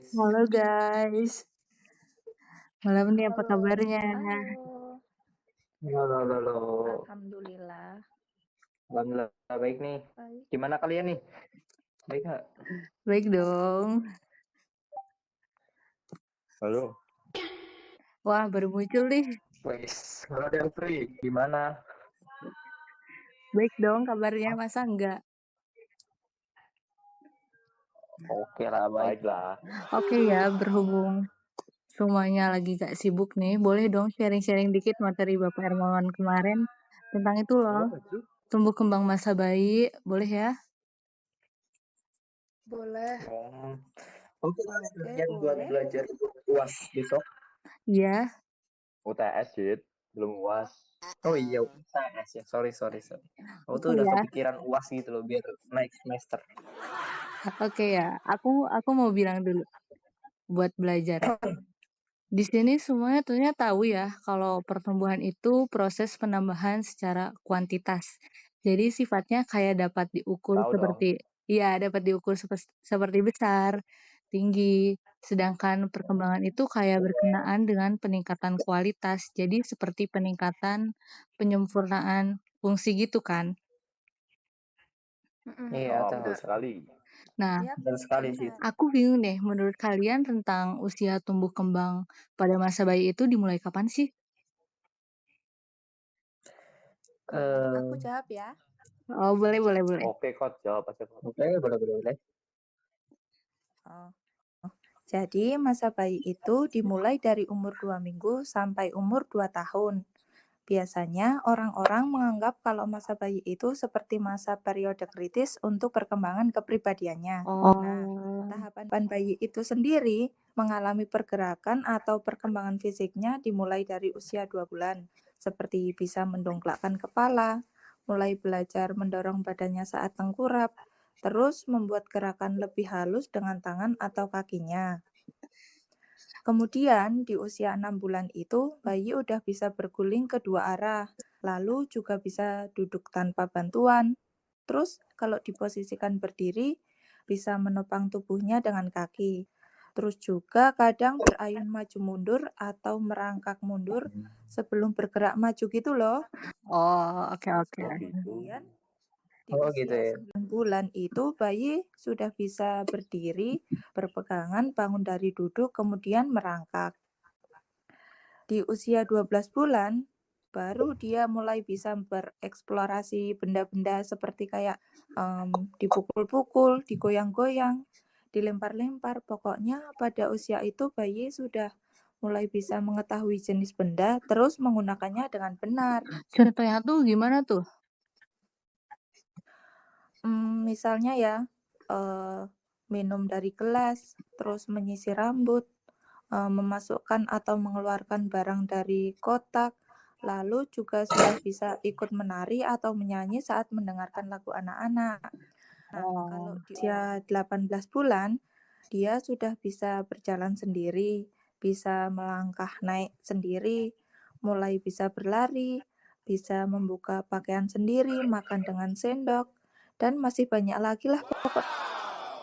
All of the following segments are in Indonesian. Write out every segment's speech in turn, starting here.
guys. Halo guys, malam nih apa Halo, kabarnya? halo. Halo, halo, halo. Alhamdulillah. Alhamdulillah baik nih. Baik. Gimana kalian nih? Baik nggak? Baik dong. Halo. Wah, baru muncul nih. Wes, kalau ada yang free, gimana? Baik dong kabarnya, masa enggak? Oke lah, baiklah. Oke ya, berhubung semuanya lagi gak sibuk nih, boleh dong sharing-sharing dikit materi Bapak Hermawan kemarin tentang itu loh, tumbuh kembang masa bayi, boleh ya? Boleh. Oke, kalian buat boleh. belajar UAS besok. Iya. UTS, Jit. Belum UAS. Oh iya, UTS ya. Sorry. Aku tuh Oke udah ya. kepikiran UAS gitu loh, biar naik semester. Oke ya, aku mau bilang dulu buat belajar. Di sini semuanya tentunya tahu ya, kalau pertumbuhan itu proses penambahan secara kuantitas. Jadi sifatnya kayak dapat diukur Tahu dong. dapat diukur seperti besar, tinggi. Sedangkan perkembangan itu kayak berkenaan dengan peningkatan kualitas. Jadi seperti peningkatan penyempurnaan fungsi gitu kan. Iya, betul sekali. Nah, Betul sekali sih. aku bingung deh, menurut kalian tentang usia tumbuh kembang pada masa bayi itu dimulai kapan sih? Aku jawab ya. Oh, boleh. Oke, Kot, jawab aja. Oke, boleh. Oh. Jadi masa bayi itu dimulai dari umur 2 minggu sampai umur 2 tahun. Biasanya orang-orang menganggap kalau masa bayi itu seperti masa periode kritis untuk perkembangan kepribadiannya. Nah, Oh, tahapan bayi itu sendiri mengalami pergerakan atau perkembangan fisiknya dimulai dari usia 2 bulan, seperti bisa mendongklakkan kepala, mulai belajar mendorong badannya saat tengkurap, terus membuat gerakan lebih halus dengan tangan atau kakinya. Kemudian di usia 6 bulan itu bayi udah bisa berguling ke dua arah, lalu juga bisa duduk tanpa bantuan. Terus kalau diposisikan berdiri, bisa menopang tubuhnya dengan kaki. Terus juga kadang berayun maju mundur atau merangkak mundur sebelum bergerak maju gitu loh. oke. Kemudian di Oh gitu usia ya. 9 bulan itu bayi sudah bisa berdiri, berpegangan, bangun dari duduk, kemudian merangkak. Di usia 12 bulan, baru dia mulai bisa bereksplorasi benda-benda seperti kayak dipukul-pukul, digoyang-goyang, dilempar-lempar. Pokoknya pada usia itu bayi sudah mulai bisa mengetahui jenis benda, terus menggunakannya dengan benar. Contohnya tuh gimana tuh? Misalnya ya, minum dari gelas, terus menyisir rambut, memasukkan atau mengeluarkan barang dari kotak, lalu juga sudah bisa ikut menari atau menyanyi saat mendengarkan lagu anak-anak. Nah, kalau di usia 18 bulan, dia sudah bisa berjalan sendiri, bisa melangkah naik sendiri, mulai bisa berlari, bisa membuka pakaian sendiri, makan dengan sendok, dan masih banyak lagi lah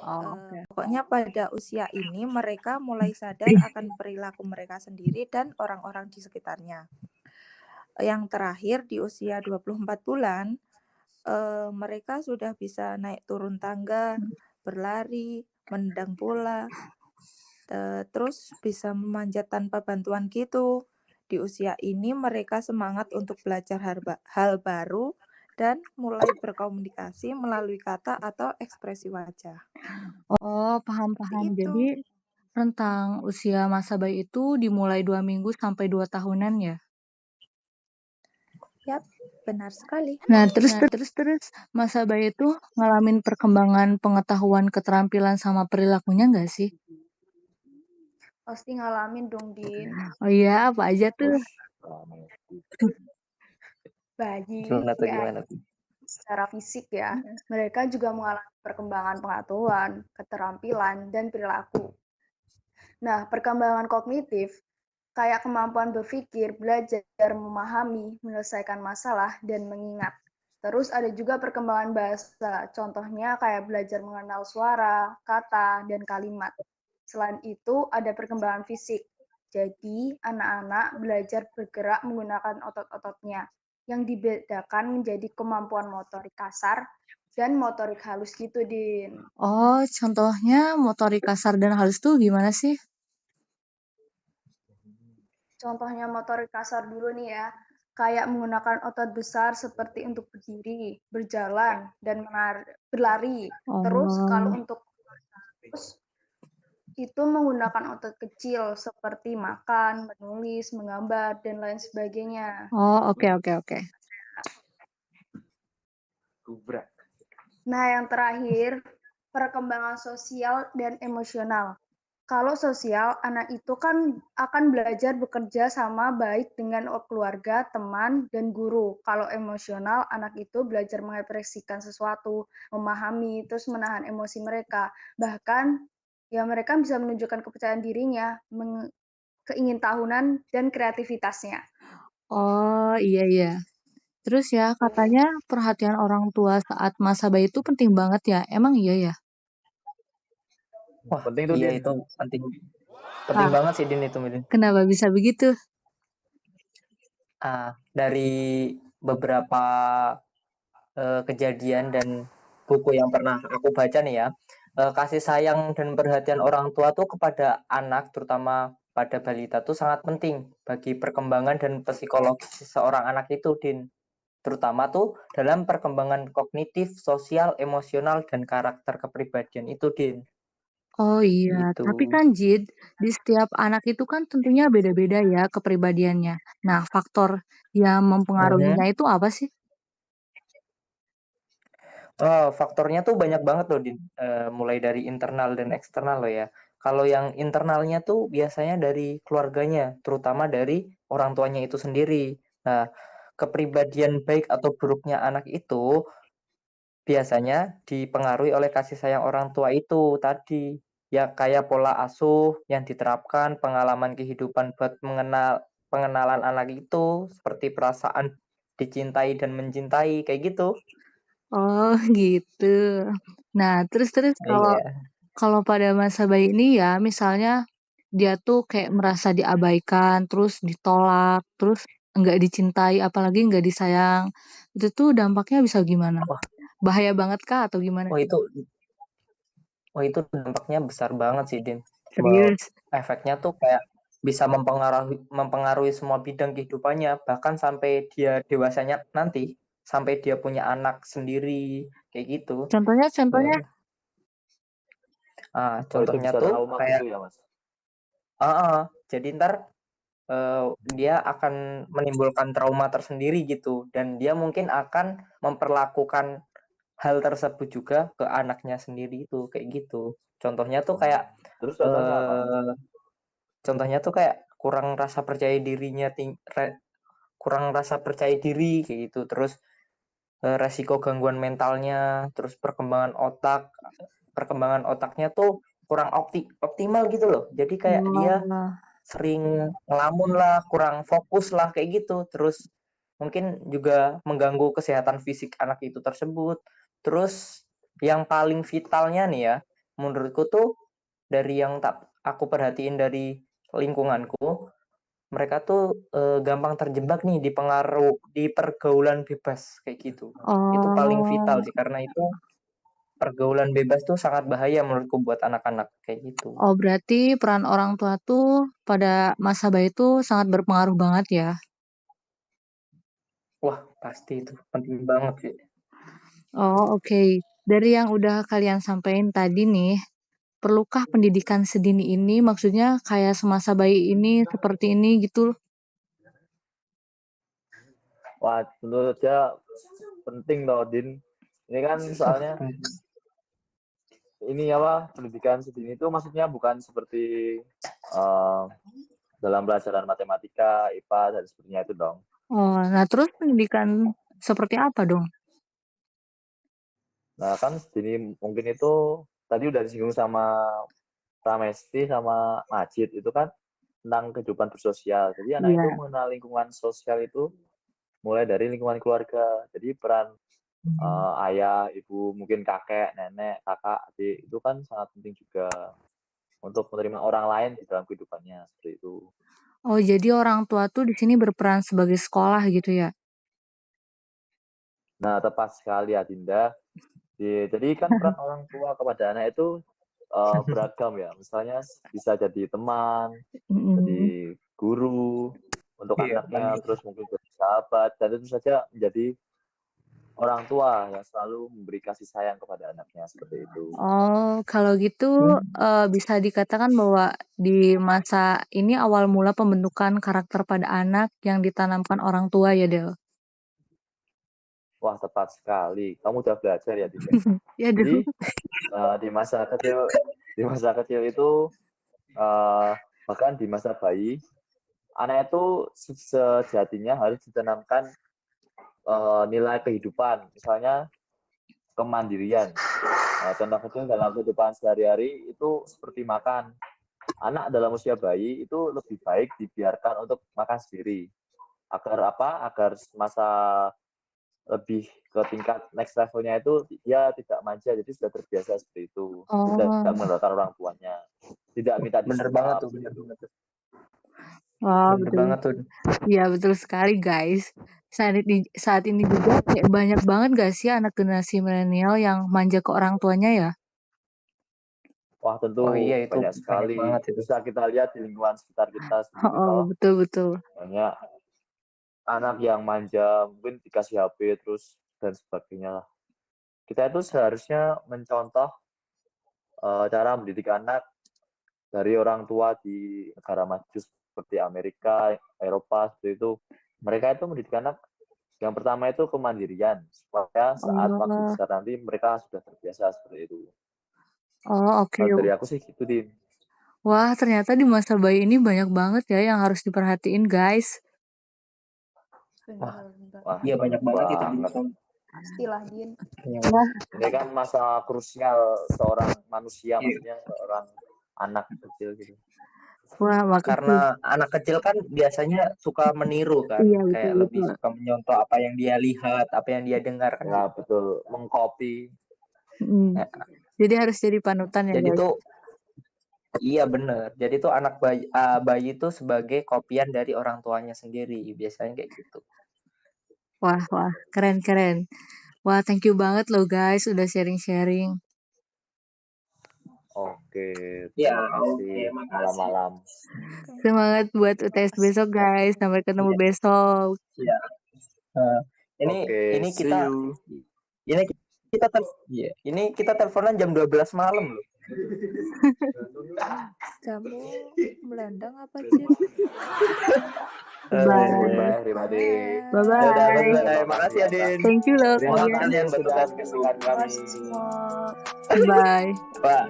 Oke. pokoknya pada usia ini mereka mulai sadar akan perilaku mereka sendiri dan orang-orang di sekitarnya. Yang terakhir di usia 24 bulan, mereka sudah bisa naik turun tangga, berlari, menendang bola, terus bisa memanjat tanpa bantuan gitu. Di usia ini mereka semangat untuk belajar hal baru dan mulai berkomunikasi melalui kata atau ekspresi wajah. Oh, paham. Seperti itu. Jadi rentang usia masa bayi itu dimulai 2 minggu sampai 2 tahunan ya? Yap, benar sekali. Nah, terus masa bayi itu ngalamin perkembangan pengetahuan, keterampilan, sama perilakunya nggak sih? Pasti ngalamin dong, Din. Oh iya, apa aja tuh? Bayi Gimana tuh? secara fisik ya, mereka juga mengalami perkembangan pengetahuan, keterampilan, dan perilaku. Nah, perkembangan kognitif kayak kemampuan berpikir, belajar, memahami, menyelesaikan masalah, dan mengingat. Terus ada juga perkembangan bahasa, contohnya kayak belajar mengenal suara, kata, dan kalimat. Selain itu, ada perkembangan fisik. Jadi, anak-anak belajar bergerak menggunakan otot-ototnya, yang dibedakan menjadi kemampuan motorik kasar dan motorik halus gitu, Din. Oh, contohnya motorik kasar dan halus tuh gimana sih? Contohnya motorik kasar dulu nih ya, kayak menggunakan otot besar seperti untuk berdiri, berjalan, dan berlari. Terus kalau Oh, untuk halus, itu menggunakan otot kecil seperti makan, menulis, menggambar, dan lain sebagainya. oh, oke. Gubrak. Nah, yang terakhir, perkembangan sosial dan emosional. Kalau sosial, anak itu kan akan belajar bekerja sama baik dengan keluarga, teman, dan guru. Kalau emosional, anak itu belajar mengekspresikan sesuatu, memahami, terus menahan emosi mereka. Bahkan, ya mereka bisa menunjukkan kepercayaan dirinya, keingintahunan, dan kreativitasnya. Oh, iya. Terus ya, katanya perhatian orang tua saat masa bayi itu penting banget ya. Emang iya ya? Wah, Penting tuh, iya Din. itu penting. Penting Ah, banget sih, Din, itu, Din. kenapa bisa begitu? Dari beberapa kejadian dan buku yang pernah aku baca nih ya, kasih sayang dan perhatian orang tua tuh kepada anak, terutama pada balita tuh sangat penting bagi perkembangan dan psikologis seorang anak itu, Din. Terutama tuh dalam perkembangan kognitif, sosial, emosional, dan karakter kepribadian itu, Din. Oh iya, tapi Gitu. kan Jid, di setiap anak itu kan tentunya beda-beda ya kepribadiannya. Nah, faktor yang mempengaruhinya itu apa sih? Faktornya tuh banyak banget loh, Din. Mulai dari internal dan eksternal loh ya. Kalau yang internalnya tuh biasanya dari keluarganya, terutama dari orang tuanya itu sendiri. Nah, kepribadian baik atau buruknya anak itu biasanya dipengaruhi oleh kasih sayang orang tua itu tadi. Ya kayak pola asuh yang diterapkan, pengalaman kehidupan buat pengenalan anak itu, seperti perasaan dicintai dan mencintai, kayak gitu. Oh, gitu. Nah, terus kalau Iya. kalau pada masa bayi ini ya, misalnya dia tuh kayak merasa diabaikan, terus ditolak, terus nggak dicintai, apalagi nggak disayang. Itu tuh dampaknya bisa gimana? Wah, Bahaya banget kah atau gimana? oh itu dampaknya besar banget sih, Din. Serius? Efeknya tuh kayak bisa mempengaruhi semua bidang kehidupannya, bahkan sampai dia dewasanya nanti, sampai dia punya anak sendiri, kayak gitu. Contohnya? Oh, itu Contohnya bisa tuh trauma kayak, gitu ya, Mas? jadi ntar dia akan menimbulkan trauma tersendiri gitu, dan dia mungkin akan memperlakukan hal tersebut juga ke anaknya sendiri itu, kayak gitu. Contohnya tuh kayak Terus contohnya apa, Mas? eh, contohnya tuh kayak kurang rasa percaya diri kayak gitu, terus resiko gangguan mentalnya, terus perkembangan otaknya tuh kurang optimal gitu loh, jadi kayak dia Wah. sering ngelamun lah, kurang fokus lah, kayak gitu. Terus mungkin juga mengganggu kesehatan fisik anak itu tersebut. Terus yang paling vitalnya nih ya, menurutku tuh dari yang aku perhatiin dari lingkunganku, mereka tuh gampang terjebak nih di pergaulan bebas kayak gitu. Itu paling vital Oh. sih, karena itu pergaulan bebas tuh sangat bahaya menurutku buat anak-anak kayak gitu. Oh, berarti peran orang tua tuh pada masa bayi itu sangat berpengaruh banget ya? Wah, pasti itu penting banget sih. Oh, oke. Dari yang udah kalian sampaikan tadi nih, perlukah pendidikan sedini ini? Maksudnya kayak semasa bayi ini, seperti ini gitu? Wah, menurut saya penting loh, Din. Ini kan soalnya ini apa, pendidikan sedini itu maksudnya bukan seperti dalam pelajaran matematika, IPA dan sebagainya itu dong. Oh, nah terus pendidikan seperti apa dong? Nah, kan sedini mungkin itu tadi udah disinggung sama Pramesti sama Majid, itu kan tentang kehidupan bersosial. Jadi anak itu Iya. mengenal lingkungan sosial itu mulai dari lingkungan keluarga. Jadi peran ayah, ibu, mungkin kakek, nenek, kakak, adik itu kan sangat penting juga untuk menerima orang lain di dalam kehidupannya seperti itu. Oh, jadi orang tua tuh di sini berperan sebagai sekolah gitu ya? Nah, tepat sekali Adinda. Jadi kan peran orang tua kepada anak itu beragam ya. Misalnya bisa jadi teman, jadi guru untuk Iya, anaknya, banyak. terus mungkin jadi sahabat, dan tentu saja menjadi orang tua yang selalu memberi kasih sayang kepada anaknya seperti itu. Oh, kalau gitu bisa dikatakan bahwa di masa ini awal mula pembentukan karakter pada anak yang ditanamkan orang tua ya, Del? Wah, tepat sekali. Kamu udah belajar ya, Dinda? Ya, Jadi Del. di masa kecil itu bahkan di masa bayi, anak itu sejatinya harus ditanamkan nilai kehidupan, misalnya kemandirian. Contoh kecil dalam kehidupan sehari-hari itu seperti makan. Anak dalam usia bayi itu lebih baik dibiarkan untuk makan sendiri. Agar apa? Agar masa lebih ke tingkat next levelnya itu dia tidak manja, jadi sudah terbiasa seperti itu. Tidak mengandalkan orang tuanya. Tidak minta Bener disuap. banget tuh, bener banget tuh. Wah, Bener betul. banget tuh. Iya, betul sekali, guys. Saat ini juga kayak banyak banget gak sih anak generasi milenial yang manja ke orang tuanya ya? Wah, tentu Oh iya, itu banyak banyak sekali. banget itu. Bisa kita lihat di lingkungan sekitar kita sendiri, Oh, betul. banyak anak yang manja, mungkin dikasih HP terus dan sebagainya. Kita itu seharusnya mencontoh cara mendidik anak dari orang tua di negara maju seperti Amerika, Eropa, seperti itu. Mereka itu mendidik anak yang pertama itu kemandirian, supaya saat waktu besar nanti mereka sudah terbiasa seperti itu. Oh, oke. Kalau dari aku sih gitu, Din. Wah, ternyata di masa bayi ini banyak banget ya yang harus diperhatiin, guys. Benar. Wah, Iya, banyak banget itu. Pastilah, Din. Wah, ini kan masa krusial seorang manusia, maksudnya seorang anak kecil gitu. wah, Karena anak kecil kan biasanya suka meniru kan, Iya, kayak betul, lebih suka menyontoh apa yang dia lihat, apa yang dia dengar kan. Ya, betul, mengcopy. Ya. Jadi harus jadi panutan ya, Jadi guys. tuh iya bener. Jadi tuh anak bayi itu sebagai kopian dari orang tuanya sendiri, biasanya kayak gitu. Wah, keren. Wah, thank you banget loh guys udah sharing-sharing. Oke, Ya, terima kasih malam-malam. Semangat buat UTS besok guys. Sampai ketemu besok. Iya. Ini kita ini kita teleponan jam 12 malam loh. Kamu melendang apa sih? Bye. Bye. Makasih Adin. Thank you loh. Terima kasih kalian sudah kesempatan kami. Bye. Bye.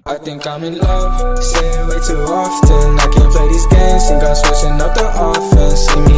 I think I'm in love, saying way too often. I can't play these games, think I'm switching up the offense. See me